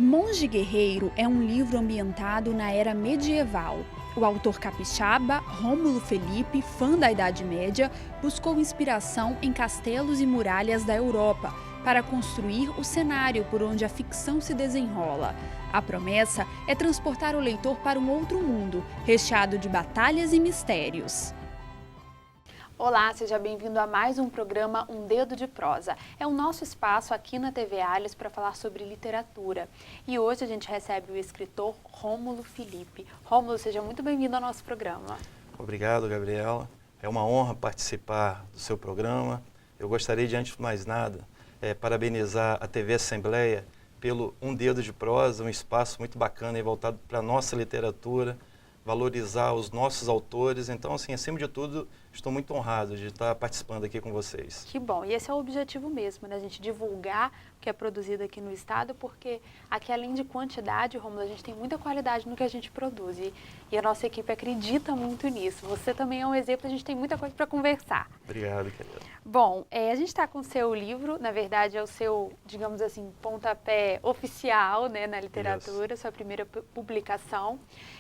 Monge Guerreiro é um livro ambientado na era medieval. O autor capixaba, Rômulo Felipe, fã da Idade Média, buscou inspiração em castelos e muralhas da Europa para construir o cenário por onde a ficção se desenrola. A promessa é transportar o leitor para um outro mundo, recheado de batalhas e mistérios. Olá, seja bem-vindo a mais um programa Um Dedo de Prosa. É o nosso espaço aqui na TV Alhos para falar sobre literatura. E hoje a gente recebe o escritor Rômulo Felipe. Rômulo, seja muito bem-vindo ao nosso programa. Obrigado, Gabriela. É uma honra participar do seu programa. Eu gostaria de, antes de mais nada, parabenizar a TV Assembleia pelo Um Dedo de Prosa, um espaço muito bacana e voltado para a nossa literatura, valorizar os nossos autores. Então, assim, acima de tudo, estou muito honrado de estar participando aqui com vocês. Que bom, e esse é o objetivo mesmo, né? A gente divulgar o que é produzido aqui no estado, porque aqui, além de quantidade, Rômulo, a gente tem muita qualidade no que a gente produz e a nossa equipe acredita muito nisso. Você também é um exemplo, a gente tem muita coisa para conversar. Obrigado, querida. Bom, a gente está com o seu livro, na verdade é o seu, digamos assim, pontapé oficial, né, na literatura, sua primeira publicação.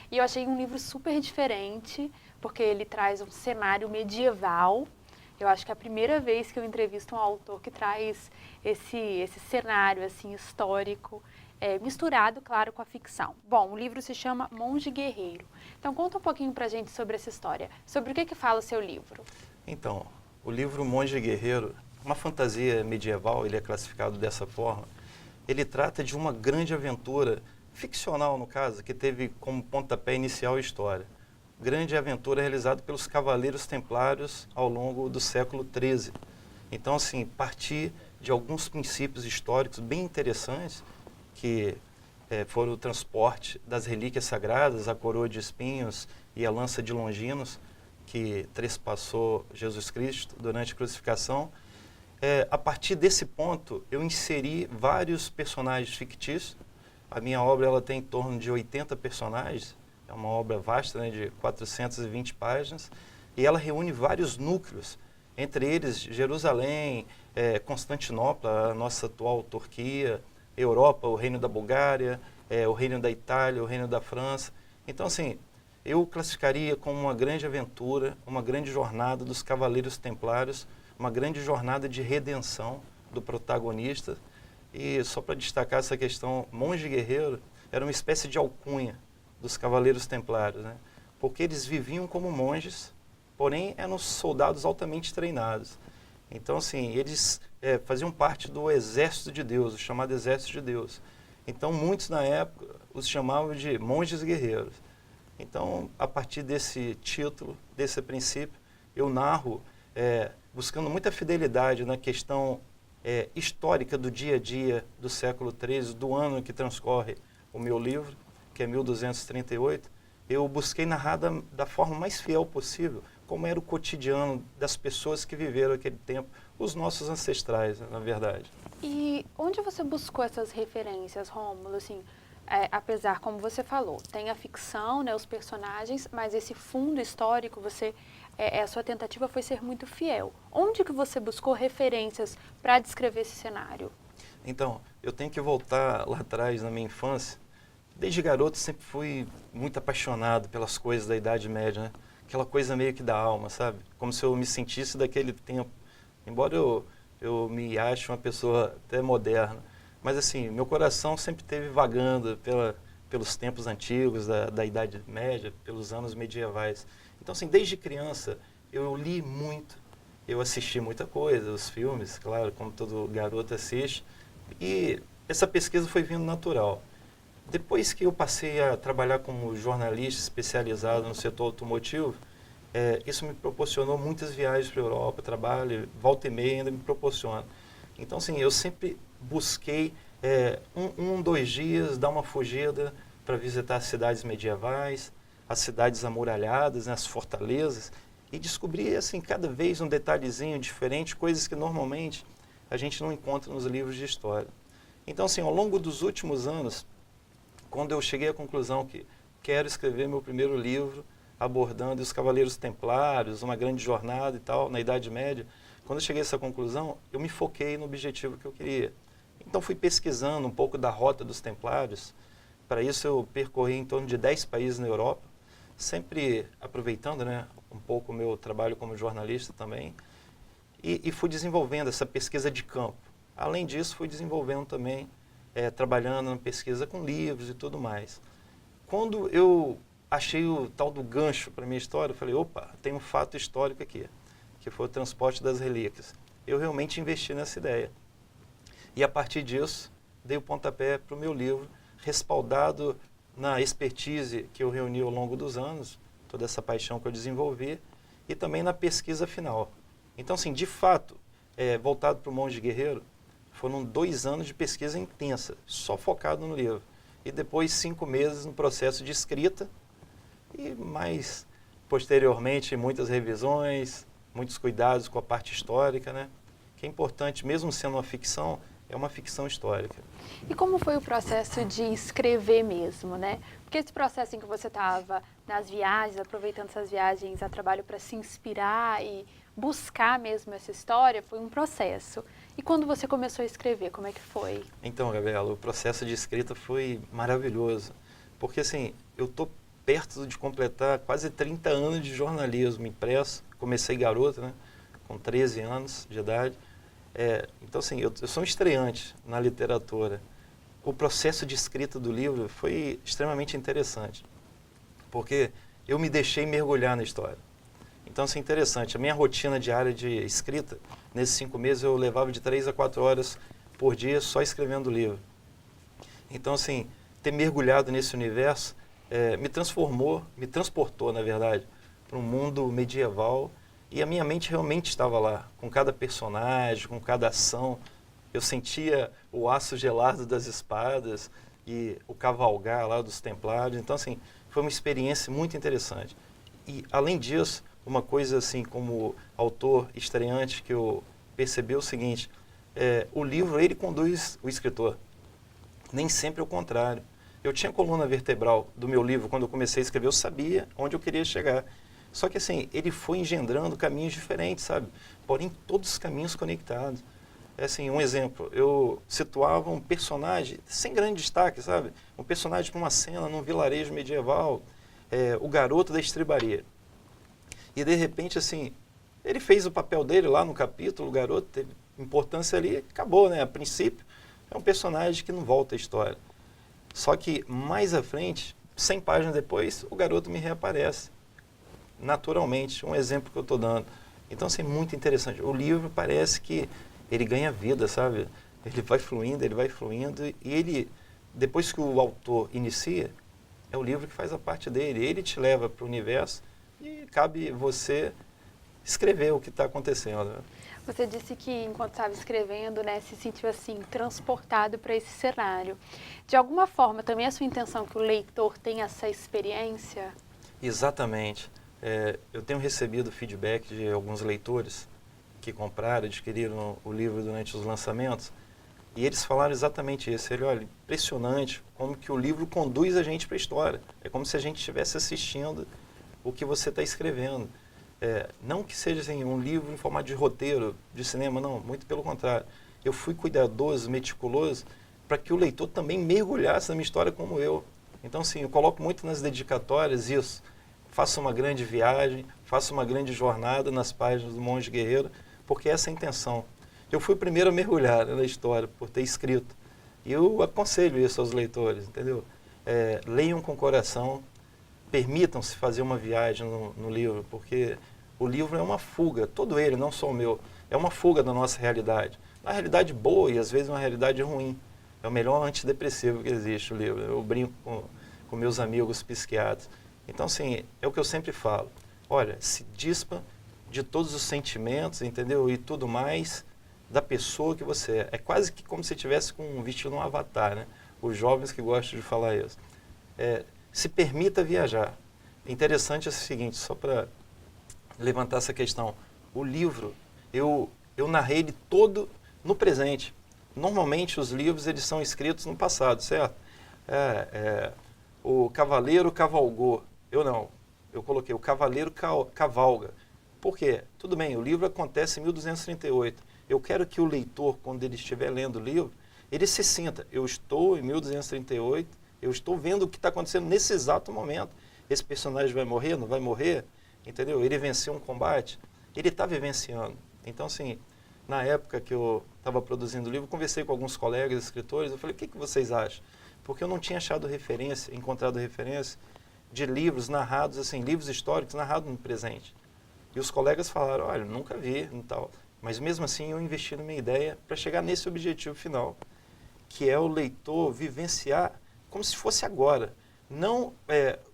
E eu achei um livro super diferente, porque ele traz um cenário medieval. Eu acho que é a primeira vez que eu entrevisto um autor que traz esse cenário assim, histórico, misturado, claro, com a ficção. Bom, o livro se chama Monge Guerreiro. Então, conta um pouquinho pra gente sobre essa história. Sobre o que fala o seu livro? Então, o livro Monge Guerreiro, uma fantasia medieval, ele é classificado dessa forma. Ele trata de uma grande aventura, ficcional no caso, que teve como pontapé inicial a história. Grande aventura realizada pelos Cavaleiros Templários ao longo do século XIII. Então, assim, partir de alguns princípios históricos bem interessantes, que foram o transporte das relíquias sagradas, a coroa de espinhos e a lança de Longinos, que trespassou Jesus Cristo durante a crucificação. A partir desse ponto, eu inseri vários personagens fictícios. A minha obra ela tem em torno de 80 personagens, é uma obra vasta, né, de 420 páginas, e ela reúne vários núcleos, entre eles Jerusalém, Constantinopla, a nossa atual Turquia, Europa, o Reino da Bulgária, o Reino da Itália, o Reino da França. Então, assim, eu classificaria como uma grande aventura, uma grande jornada dos Cavaleiros Templários, uma grande jornada de redenção do protagonista. E só para destacar essa questão, Monge Guerreiro era uma espécie de alcunha dos Cavaleiros Templários, né? Porque eles viviam como monges, porém eram soldados altamente treinados. Então, assim, eles faziam parte do exército de Deus, o chamado exército de Deus. Então, muitos na época os chamavam de monges guerreiros. Então, a partir desse título, desse princípio, eu narro, buscando muita fidelidade na questão histórica do dia a dia do século XIII, do ano em que transcorre o meu livro, que é 1238, eu busquei narrar da forma mais fiel possível como era o cotidiano das pessoas que viveram aquele tempo, os nossos ancestrais, na verdade. E onde você buscou essas referências, Rômulo? Assim, apesar, como você falou, tem a ficção, né, os personagens, mas esse fundo histórico, a sua tentativa foi ser muito fiel. Onde que você buscou referências para descrever esse cenário? Então, eu tenho que voltar lá atrás, na minha infância. Desde garoto sempre fui muito apaixonado pelas coisas da Idade Média, né? Aquela coisa meio que da alma, sabe? Como se eu me sentisse daquele tempo. Embora eu me ache uma pessoa até moderna. Mas assim, meu coração sempre esteve vagando pelos tempos antigos, da Idade Média, pelos anos medievais. Então, assim, desde criança, eu li muito, eu assisti muita coisa, os filmes, claro, como todo garoto assiste, e essa pesquisa foi vindo natural. Depois que eu passei a trabalhar como jornalista especializado no setor automotivo, isso me proporcionou muitas viagens para a Europa, trabalho, volta e meia ainda me proporciona. Então, assim, eu sempre busquei 2 dias, dar uma fugida para visitar as cidades medievais, as cidades amuralhadas, né, as fortalezas, e descobrir, assim, cada vez um detalhezinho diferente, coisas que normalmente a gente não encontra nos livros de história. Então, assim, ao longo dos últimos anos, quando eu cheguei à conclusão que quero escrever meu primeiro livro abordando os Cavaleiros Templários, uma grande jornada e tal, na Idade Média, quando eu cheguei a essa conclusão, eu me foquei no objetivo que eu queria, Então fui pesquisando um pouco da rota dos Templários. Para isso eu percorri em torno de 10 países na Europa, sempre aproveitando, né, um pouco o meu trabalho como jornalista também, e fui desenvolvendo essa pesquisa de campo. Além disso, fui desenvolvendo também, trabalhando na pesquisa com livros e tudo mais. Quando eu achei o tal do gancho para a minha história, eu falei, opa, tem um fato histórico aqui, que foi o transporte das relíquias. Eu realmente investi nessa ideia. E a partir disso, dei o pontapé para o meu livro, respaldado na expertise que eu reuni ao longo dos anos, toda essa paixão que eu desenvolvi, e também na pesquisa final. Então, assim, de fato, voltado para o Monge Guerreiro, foram 2 anos de pesquisa intensa, só focado no livro. E depois 5 meses no processo de escrita, e mais posteriormente muitas revisões, muitos cuidados com a parte histórica, né? Que é importante, mesmo sendo uma ficção, é uma ficção histórica. E como foi o processo de escrever mesmo, né? Porque esse processo em que você estava nas viagens, aproveitando essas viagens a trabalho para se inspirar e buscar mesmo essa história, foi um processo. E quando você começou a escrever, como é que foi? Então, Gabriela, o processo de escrita foi maravilhoso. Porque, assim, eu estou perto de completar quase 30 anos de jornalismo impresso. Comecei garoto, né? Com 13 anos de idade. Então, assim, eu sou um estreante na literatura. O processo de escrita do livro foi extremamente interessante, porque eu me deixei mergulhar na história. Então, assim, interessante. A minha rotina diária de escrita, nesses 5 meses, eu levava de 3 a 4 horas por dia só escrevendo o livro. Então, assim, ter mergulhado nesse universo me transportou, na verdade, para um mundo medieval. E a minha mente realmente estava lá, com cada personagem, com cada ação. Eu sentia o aço gelado das espadas e o cavalgar lá dos Templários. Então, assim, foi uma experiência muito interessante. E, além disso, uma coisa assim, como autor estreante, que eu percebi o seguinte, o livro, ele conduz o escritor. Nem sempre é o contrário. Eu tinha a coluna vertebral do meu livro, quando eu comecei a escrever, eu sabia onde eu queria chegar. Só que, assim, ele foi engendrando caminhos diferentes, sabe? Porém, todos os caminhos conectados. Assim, um exemplo, eu situava um personagem sem grande destaque, sabe? Um personagem para uma cena num vilarejo medieval, o garoto da estrebaria. E, de repente, assim, ele fez o papel dele lá no capítulo, o garoto teve importância ali, acabou, né? A princípio, é um personagem que não volta à história. Só que, mais à frente, 100 páginas depois, o garoto me reaparece. Naturalmente, um exemplo que eu estou dando. Então, assim, muito interessante. O livro parece que ele ganha vida, sabe? Ele vai fluindo, e ele, depois que o autor inicia, é o livro que faz a parte dele. Ele te leva para o universo e cabe você escrever o que está acontecendo. Né? Você disse que, enquanto estava escrevendo, né, se sentiu assim, transportado para esse cenário. De alguma forma, também é a sua intenção que o leitor tenha essa experiência? Exatamente. Eu tenho recebido feedback de alguns leitores que compraram, adquiriram o livro durante os lançamentos, e eles falaram exatamente isso. Olha, impressionante como que o livro conduz a gente para a história. É como se a gente estivesse assistindo o que você está escrevendo. Não que seja assim, um livro em formato de roteiro, de cinema, não, muito pelo contrário. Eu fui cuidadoso, meticuloso, para que o leitor também mergulhasse na minha história como eu. Então, sim, eu coloco muito nas dedicatórias isso. Faça uma grande viagem, faça uma grande jornada nas páginas do Monge Guerreiro, porque essa é a intenção. Eu fui o primeiro a mergulhar, né, na história, por ter escrito. E eu aconselho isso aos leitores, entendeu? Leiam com o coração, permitam-se fazer uma viagem no livro, porque o livro é uma fuga, todo ele, não só o meu, é uma fuga da nossa realidade. Uma realidade boa e às vezes uma realidade ruim. É o melhor antidepressivo que existe, o livro. Eu brinco com meus amigos psiquiatras. Então, assim, é o que eu sempre falo. Olha, se dispa de todos os sentimentos, entendeu? E tudo mais da pessoa que você é. É quase que como se estivesse vestindo um avatar, né? Os jovens que gostam de falar isso. Se permita viajar. Interessante é o seguinte, só para levantar essa questão. O livro, eu narrei ele todo no presente. Normalmente, os livros eles são escritos no passado, certo? O cavaleiro cavalgou. Eu não. Eu coloquei o cavaleiro cavalga. Por quê? Tudo bem, o livro acontece em 1238. Eu quero que o leitor, quando ele estiver lendo o livro, ele se sinta, eu estou em 1238, eu estou vendo o que está acontecendo nesse exato momento. Esse personagem vai morrer, não vai morrer, entendeu? Ele venceu um combate, ele está vivenciando. Então, assim, na época que eu estava produzindo o livro, conversei com alguns colegas escritores, eu falei, o que vocês acham? Porque eu não tinha encontrado referência de livros narrados, assim, livros históricos narrados no presente. E os colegas falaram, olha, nunca vi e tal. Mas mesmo assim eu investi na minha ideia para chegar nesse objetivo final, que é o leitor vivenciar como se fosse agora. Não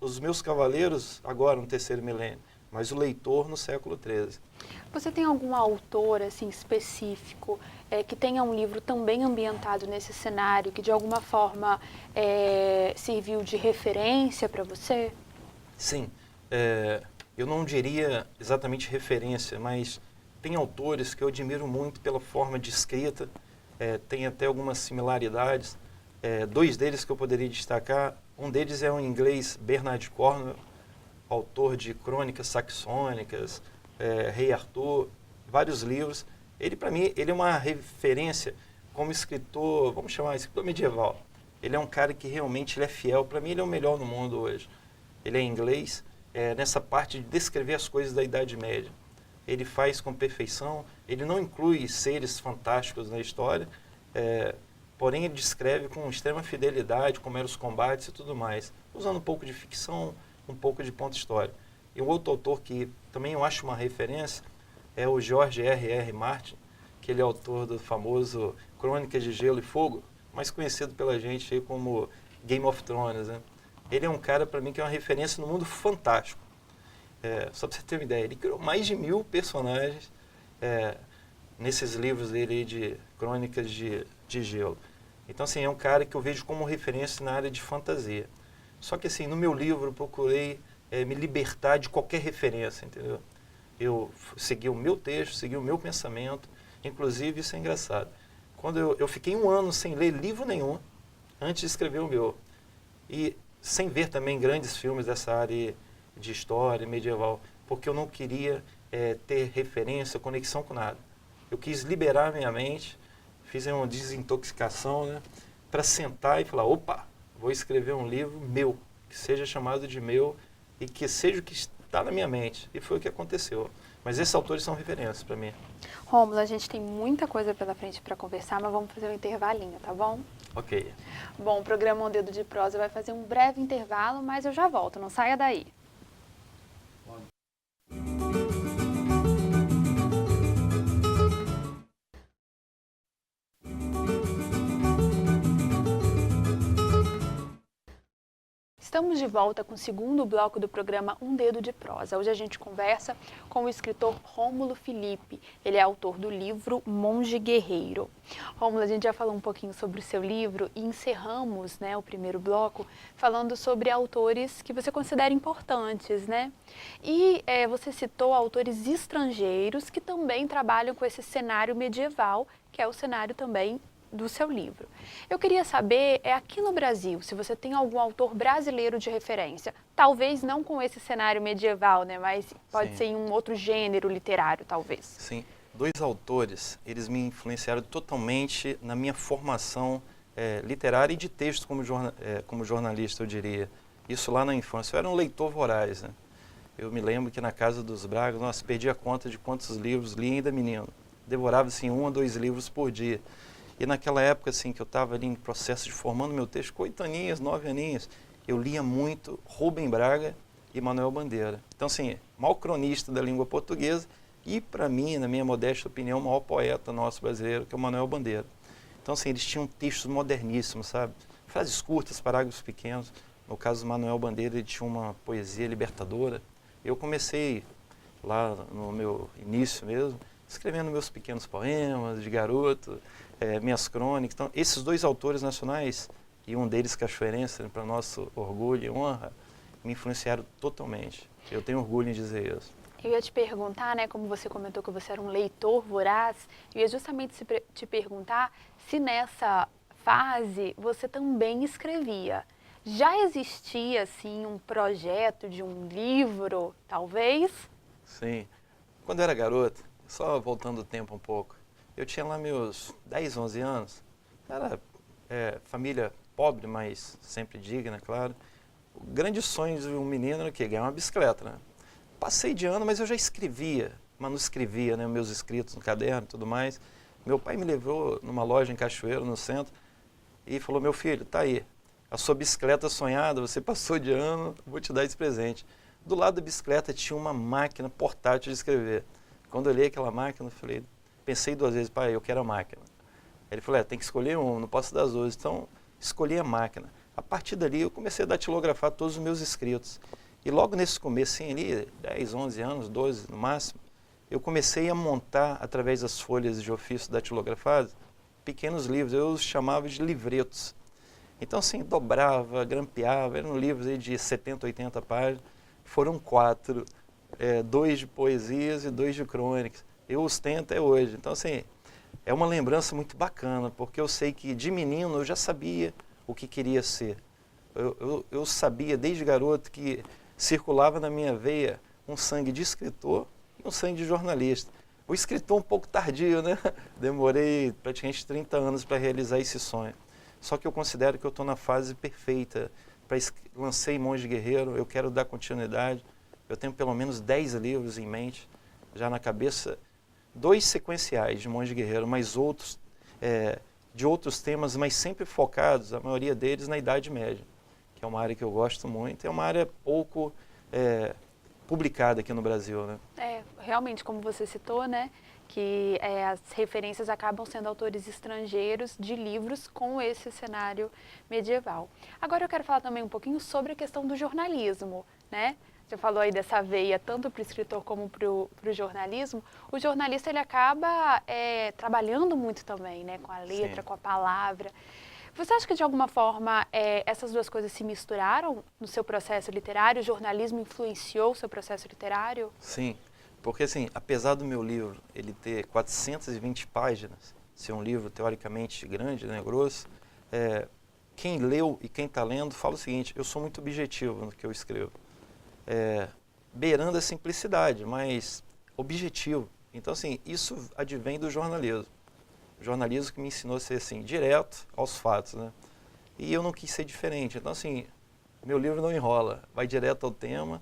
os meus cavaleiros agora no terceiro milênio, mas o leitor no século XIII. Você tem algum autor assim, específico que tenha um livro também ambientado nesse cenário, que de alguma forma serviu de referência para você? Sim. Eu não diria exatamente referência, mas tem autores que eu admiro muito pela forma de escrita, tem até algumas similaridades. Dois deles que eu poderia destacar, um deles é o inglês Bernard Cornwell, autor de Crônicas Saxônicas, Rei Arthur, vários livros. Ele, para mim, ele é uma referência como escritor, vamos chamar escritor medieval. Ele é um cara que realmente ele é fiel, para mim ele é o melhor no mundo hoje. Ele é inglês, nessa parte de descrever as coisas da Idade Média. Ele faz com perfeição, ele não inclui seres fantásticos na história, porém ele descreve com extrema fidelidade como eram os combates e tudo mais, usando um pouco de ficção, um pouco de ponto histórico. E um outro autor que também eu acho uma referência é o George R.R. Martin, que ele é autor do famoso Crônicas de Gelo e Fogo, mais conhecido pela gente aí como Game of Thrones, né? Ele é um cara, para mim, que é uma referência no mundo fantástico. Só para você ter uma ideia, ele criou mais de 1000 personagens nesses livros dele aí de Crônicas de Gelo. Então, assim, é um cara que eu vejo como referência na área de fantasia. Só que, assim, no meu livro eu procurei me libertar de qualquer referência, entendeu? Eu segui o meu texto, segui o meu pensamento, inclusive, isso é engraçado. Quando eu fiquei 1 ano sem ler livro nenhum, antes de escrever o meu, e sem ver também grandes filmes dessa área de história medieval, porque eu não queria ter referência, conexão com nada. Eu quis liberar minha mente, fiz uma desintoxicação, né, para sentar e falar, opa, vou escrever um livro meu, que seja chamado de meu e que seja o que está na minha mente. E foi o que aconteceu. Mas esses autores são referências para mim. Rômulo, a gente tem muita coisa pela frente para conversar, mas vamos fazer um intervalinho, tá bom? Ok. Bom, o programa Um Dedo de Prosa vai fazer um breve intervalo, mas eu já volto, não saia daí. Estamos de volta com o segundo bloco do programa Um Dedo de Prosa. Hoje a gente conversa com o escritor Rômulo Felipe. Ele é autor do livro Monge Guerreiro. Rômulo, a gente já falou um pouquinho sobre o seu livro e encerramos, né, o primeiro bloco falando sobre autores que você considera importantes, né? E você citou autores estrangeiros que também trabalham com esse cenário medieval, que é o cenário também do seu livro. Eu queria saber, aqui no Brasil, se você tem algum autor brasileiro de referência, talvez não com esse cenário medieval, né, mas pode Sim. ser em um outro gênero literário, talvez. Sim, 2 autores, eles me influenciaram totalmente na minha formação literária e de texto como jornalista, eu diria. Isso lá na infância. Eu era um leitor voraz, né? Eu me lembro que na casa dos Bragas, nossa, perdi a conta de quantos livros li ainda menino. Devorava, assim, 1 a 2 livros por dia. E naquela época, assim, que eu estava ali em processo de formando meu texto, com 8 aninhos, 9 aninhos, eu lia muito Rubem Braga e Manuel Bandeira. Então, assim, maior cronista da língua portuguesa e, para mim, na minha modesta opinião, o maior poeta nosso brasileiro, que é o Manuel Bandeira. Então, assim, eles tinham textos moderníssimos, sabe? Frases curtas, parágrafos pequenos. No caso do Manuel Bandeira, ele tinha uma poesia libertadora. Eu comecei lá no meu início mesmo, escrevendo meus pequenos poemas de garoto, minhas crônicas. Então, esses 2 autores nacionais, e um deles cachoeirense, né, para nosso orgulho e honra, me influenciaram totalmente. Eu tenho orgulho em dizer isso. Eu ia te perguntar, né, como você comentou que você era um leitor voraz, eu ia justamente te perguntar se nessa fase você também escrevia. Já existia, assim, um projeto de um livro, talvez? Sim. Quando eu era garoto, só voltando o tempo um pouco, eu tinha lá meus 10, 11 anos, Era família pobre, mas sempre digna, claro. O grande sonho de um menino era o quê? Ganhar uma bicicleta, né? Passei de ano, mas eu já escrevia, manuscrevia, né, meus escritos no caderno e tudo mais. Meu pai me levou numa loja em Cachoeiro, no centro, e falou, meu filho, tá aí, a sua bicicleta sonhada, você passou de ano, vou te dar esse presente. Do lado da bicicleta tinha uma máquina portátil de escrever. Quando eu olhei aquela máquina, eu pensei 2 vezes, pai, eu quero a máquina. Ele falou, tem que escolher um, não posso dar as 2. Então, escolhi a máquina. A partir dali, eu comecei a datilografar todos os meus escritos. E logo nesse comecinho ali, 10, 11 anos, 12 no máximo, eu comecei a montar, através das folhas de ofício datilografadas, pequenos livros. Eu os chamava de livretos. Então, assim, dobrava, grampeava, eram livros aí de 70, 80 páginas. Foram 4, 2 de poesias e 2 de crônicas. Eu os tenho até hoje. Então, assim, é uma lembrança muito bacana, porque eu sei que de menino eu já sabia o que queria ser. Eu sabia desde garoto que circulava na minha veia um sangue de escritor e um sangue de jornalista. O escritor um pouco tardio, né? Demorei praticamente 30 anos para realizar esse sonho. Só que eu considero que eu estou na fase perfeita. Lancei Monge Guerreiro, eu quero dar continuidade. Eu tenho pelo menos 10 livros em mente, já na cabeça. 2 sequenciais de Monge Guerreiro, mas outros de outros temas, mas sempre focados, a maioria deles, na Idade Média, que é uma área que eu gosto muito, é uma área pouco publicada aqui no Brasil, né? Realmente, como você citou, né, que as referências acabam sendo autores estrangeiros de livros com esse cenário medieval. Agora eu quero falar também um pouquinho sobre a questão do jornalismo, né? Você falou aí dessa veia tanto para o escritor como para o jornalismo. O jornalista ele acaba trabalhando muito também, né, com a letra, Sim. com a palavra. Você acha que de alguma forma essas duas coisas se misturaram no seu processo literário? O jornalismo influenciou o seu processo literário? Sim, porque assim, apesar do meu livro ele ter 420 páginas, ser um livro teoricamente grande, né, grosso, quem leu e quem está lendo fala o seguinte, eu sou muito objetivo no que eu escrevo. Beirando a simplicidade, mas objetivo. Então, assim, isso advém do jornalismo. O jornalismo que me ensinou a ser, assim, direto aos fatos, né? E eu não quis ser diferente. Então, assim, meu livro não enrola, vai direto ao tema.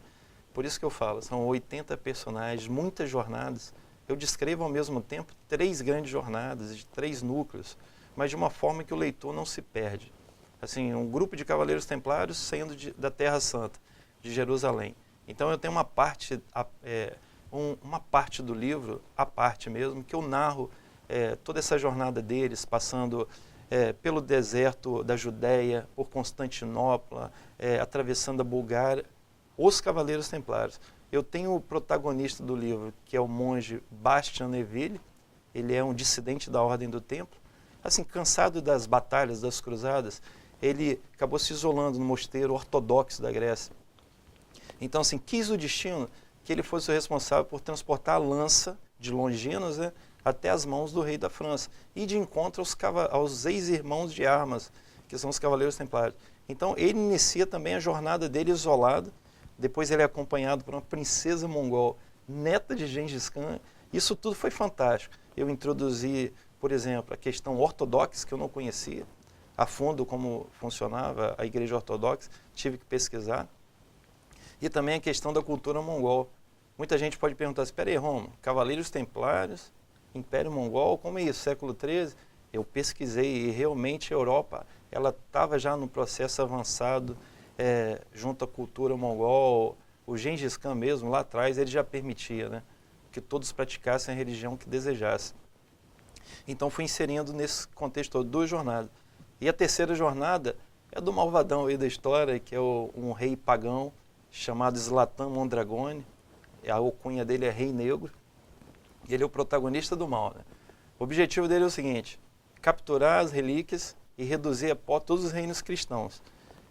Por isso que eu falo, são 80 personagens, muitas jornadas. Eu descrevo ao mesmo tempo 3 grandes jornadas, de 3 núcleos, mas de uma forma que o leitor não se perde. Assim, um grupo de cavaleiros templários saindo da Terra Santa, de Jerusalém. Então eu tenho uma parte do livro, a parte mesmo, que eu narro toda essa jornada deles, passando pelo deserto da Judéia, por Constantinopla, atravessando a Bulgária, os Cavaleiros Templários. Eu tenho o protagonista do livro, que é o monge Bastian Neville. Ele é um dissidente da Ordem do Templo. Assim, cansado das batalhas, das cruzadas, ele acabou se isolando no mosteiro ortodoxo da Grécia. Então, assim, quis o destino que ele fosse o responsável por transportar a lança de Longinos, né, até as mãos do rei da França e de encontro aos ex-irmãos de armas, que são os Cavaleiros Templários. Então, ele inicia também a jornada dele isolado, depois ele é acompanhado por uma princesa mongol, neta de Gengis Khan. Isso tudo foi fantástico. Eu introduzi, por exemplo, a questão ortodoxa, que eu não conhecia a fundo como funcionava a igreja ortodoxa, tive que pesquisar. E também a questão da cultura mongol. Muita gente pode perguntar, espera aí, Romo, Cavaleiros Templários, Império Mongol, como é isso, século XIII? Eu pesquisei e realmente a Europa, ela estava já no processo avançado, junto à cultura mongol. O Gengis Khan mesmo, lá atrás, ele já permitia, né, que todos praticassem a religião que desejassem. Então fui inserindo nesse contexto todo 2 jornadas. E a terceira jornada é do malvadão aí da história, que é um rei pagão, chamado Zlatan Mondragone. A alcunha dele é Rei Negro. E ele é o protagonista do mal, né? O objetivo dele é o seguinte, capturar as relíquias e reduzir a pó todos os reinos cristãos.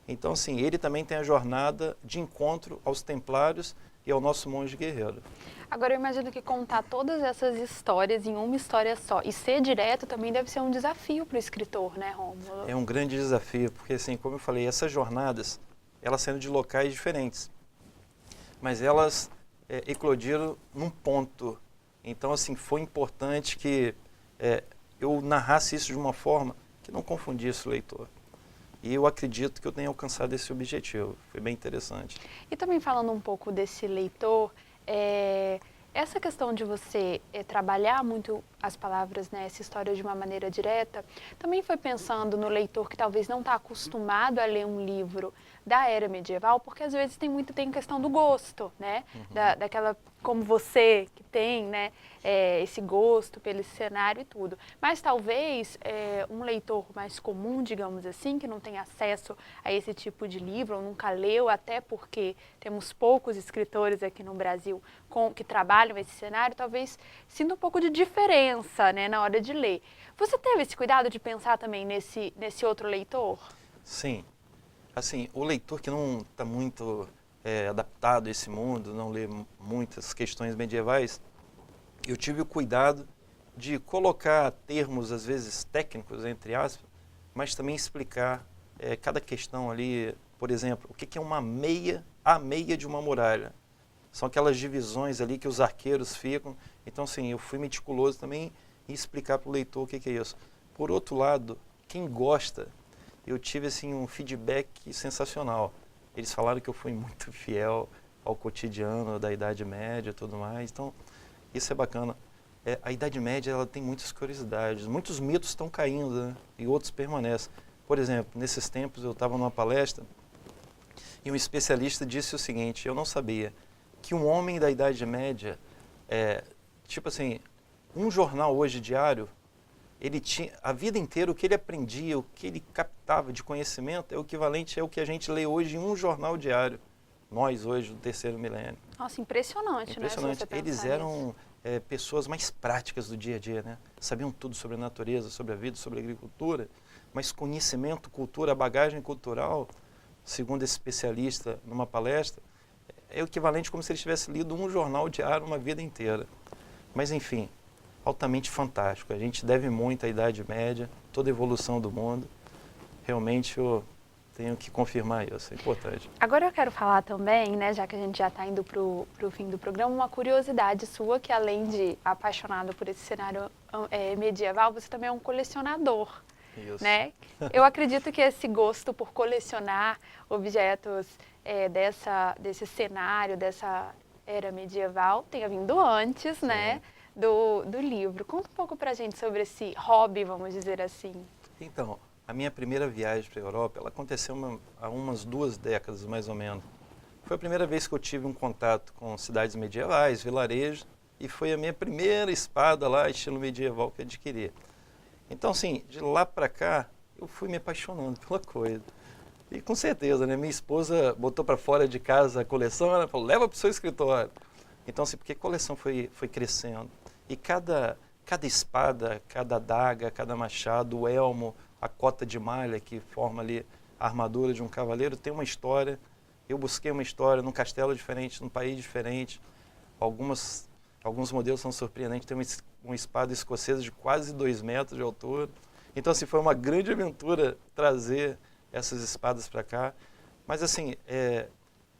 Então, assim, ele também tem a jornada de encontro aos templários e ao nosso monge guerreiro. Agora, eu imagino que contar todas essas histórias em uma história só e ser direto também deve ser um desafio para o escritor, né, Rômulo? É um grande desafio, porque, assim, como eu falei, essas jornadas, elas sendo de locais diferentes, mas elas eclodiram num ponto. Então, assim, foi importante que eu narrasse isso de uma forma que não confundisse o leitor. E eu acredito que eu tenha alcançado esse objetivo. Foi bem interessante. E também falando um pouco desse leitor, essa questão de você trabalhar muito as palavras, né, essa história de uma maneira direta, também foi pensando no leitor que talvez não está acostumado a ler um livro da era medieval, porque às vezes tem questão do gosto, né, daquela, como você que tem, né, esse gosto pelo cenário e tudo. Mas talvez um leitor mais comum, digamos assim, que não tem acesso a esse tipo de livro, ou nunca leu, até porque temos poucos escritores aqui no Brasil que trabalham esse cenário, talvez sinta um pouco de diferença, né, na hora de ler. Você teve esse cuidado de pensar também nesse outro leitor? Sim. Assim, o leitor que não está muito adaptado a esse mundo, não lê muitas questões medievais, eu tive o cuidado de colocar termos, às vezes técnicos, entre aspas, mas também explicar cada questão ali. Por exemplo, o que é uma meia, a meia de uma muralha? São aquelas divisões ali que os arqueiros ficam. Então, assim, eu fui meticuloso também em explicar para o leitor o que é isso. Por outro lado, quem gosta, eu tive assim, um feedback sensacional. Eles falaram que eu fui muito fiel ao cotidiano da Idade Média e tudo mais. Então, isso é bacana. A Idade Média ela tem muitas curiosidades. Muitos mitos estão caindo, né? E outros permanecem. Por exemplo, nesses tempos eu estava numa palestra e um especialista disse o seguinte: eu não sabia que um homem da Idade Média, tipo assim, um jornal hoje diário, ele tinha a vida inteira o que ele aprendia, o que ele captava de conhecimento é o equivalente ao que a gente lê hoje em um jornal diário. Nós hoje, do terceiro milênio. Nossa, impressionante, impressionante. Né? Se você Eles eram pessoas mais práticas do dia a dia, né? Sabiam tudo sobre a natureza, sobre a vida, sobre a agricultura, mas conhecimento, cultura, bagagem cultural, segundo esse especialista numa palestra, é o equivalente como se ele tivesse lido um jornal diário uma vida inteira. Mas, enfim, altamente fantástico. A gente deve muito à Idade Média, toda a evolução do mundo. Realmente eu tenho que confirmar isso, é importante. Agora eu quero falar também, né, já que a gente já está indo para o fim do programa, uma curiosidade sua, que além de apaixonado por esse cenário medieval, você também é um colecionador. Isso. Né? Eu acredito que esse gosto por colecionar objetos desse cenário, dessa era medieval, tenha vindo antes, Sim. né, do livro. Conta um pouco pra gente sobre esse hobby, vamos dizer assim. Então, a minha primeira viagem para a Europa, ela aconteceu há umas 2 décadas, mais ou menos. Foi a primeira vez que eu tive um contato com cidades medievais, vilarejos, e foi a minha primeira espada lá, estilo medieval, que adquiri. Então, assim, de lá para cá, eu fui me apaixonando pela coisa. E com certeza, né, minha esposa botou para fora de casa a coleção, ela falou, leva para o seu escritório. Então, assim, porque a coleção foi crescendo. E cada espada, cada adaga, cada machado, o elmo, a cota de malha que forma ali a armadura de um cavaleiro, tem uma história. Eu busquei uma história num castelo diferente, num país diferente. Alguns modelos são surpreendentes. Tem uma espada escocesa de quase 2 metros de altura. Então, assim, foi uma grande aventura trazer essas espadas para cá. Mas, assim,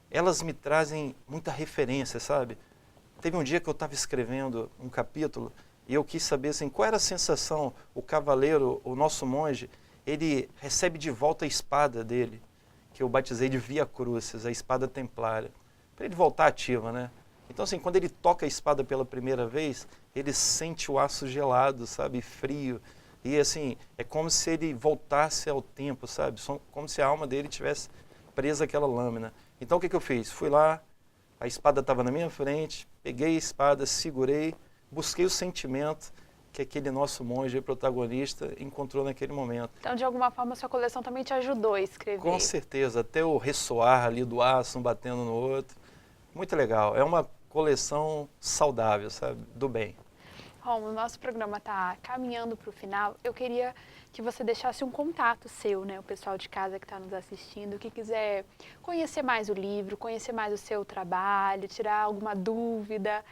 elas me trazem muita referência, sabe? Teve um dia que eu estava escrevendo um capítulo e eu quis saber, assim, qual era a sensação, o cavaleiro, o nosso monge, ele recebe de volta a espada dele, que eu batizei de Via Crucis, a espada templária, para ele voltar ativa, né? Então, assim, quando ele toca a espada pela primeira vez, ele sente o aço gelado, sabe, frio. E, assim, é como se ele voltasse ao tempo, sabe? Como se a alma dele tivesse presa àquela lâmina. Então, o que eu fiz? Fui lá, a espada estava na minha frente, peguei a espada, segurei, busquei o sentimento que aquele nosso monge protagonista encontrou naquele momento. Então, de alguma forma, a sua coleção também te ajudou a escrever? Com certeza, até o ressoar ali do aço, um batendo no outro. Muito legal. É uma coleção saudável, sabe? Do bem. Bom, o nosso programa está caminhando para o final. Eu queria que você deixasse um contato seu, né? O pessoal de casa que está nos assistindo, que quiser conhecer mais o livro, conhecer mais o seu trabalho, tirar alguma dúvida,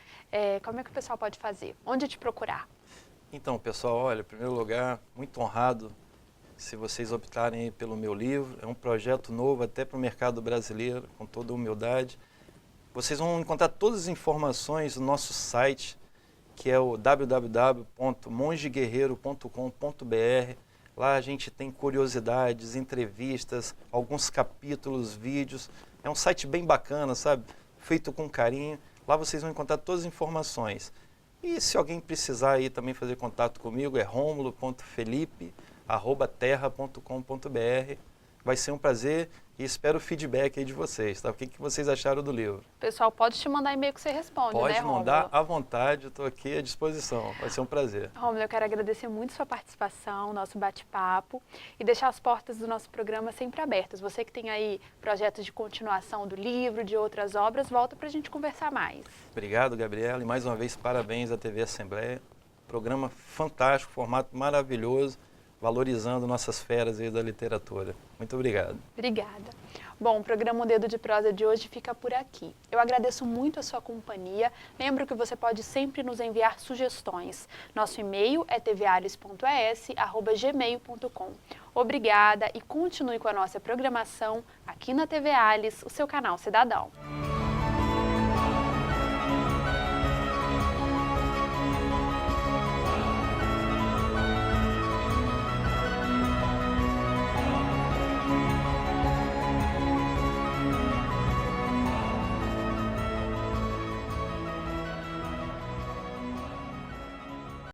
como é que o pessoal pode fazer? Onde te procurar? Então, pessoal, olha, em primeiro lugar, muito honrado se vocês optarem pelo meu livro. É um projeto novo até para o mercado brasileiro, com toda humildade. Vocês vão encontrar todas as informações no nosso site, que é o www.mongeguerreiro.com.br. Lá a gente tem curiosidades, entrevistas, alguns capítulos, vídeos. É um site bem bacana, sabe? Feito com carinho. Lá vocês vão encontrar todas as informações. E se alguém precisar aí também fazer contato comigo, é romulo.felipe@terra.com.br. Vai ser um prazer e espero o feedback aí de vocês, tá? O que vocês acharam do livro? O pessoal pode te mandar e-mail que você responde, né, Pode Rômulo? mandar à vontade, eu estou aqui à disposição. Vai ser um prazer. Rômulo, eu quero agradecer muito sua participação, nosso bate-papo e deixar as portas do nosso programa sempre abertas. Você que tem aí projetos de continuação do livro, de outras obras, volta para a gente conversar mais. Obrigado, Gabriela, e mais uma vez parabéns à TV Assembleia. Programa fantástico, formato maravilhoso, valorizando nossas feras aí da literatura. Muito obrigado. Obrigada. Bom, o programa O Dedo de Prosa de hoje fica por aqui. Eu agradeço muito a sua companhia. Lembro que você pode sempre nos enviar sugestões. Nosso e-mail é tvales.es@gmail.com. Obrigada e continue com a nossa programação aqui na TV Ales, o seu canal cidadão.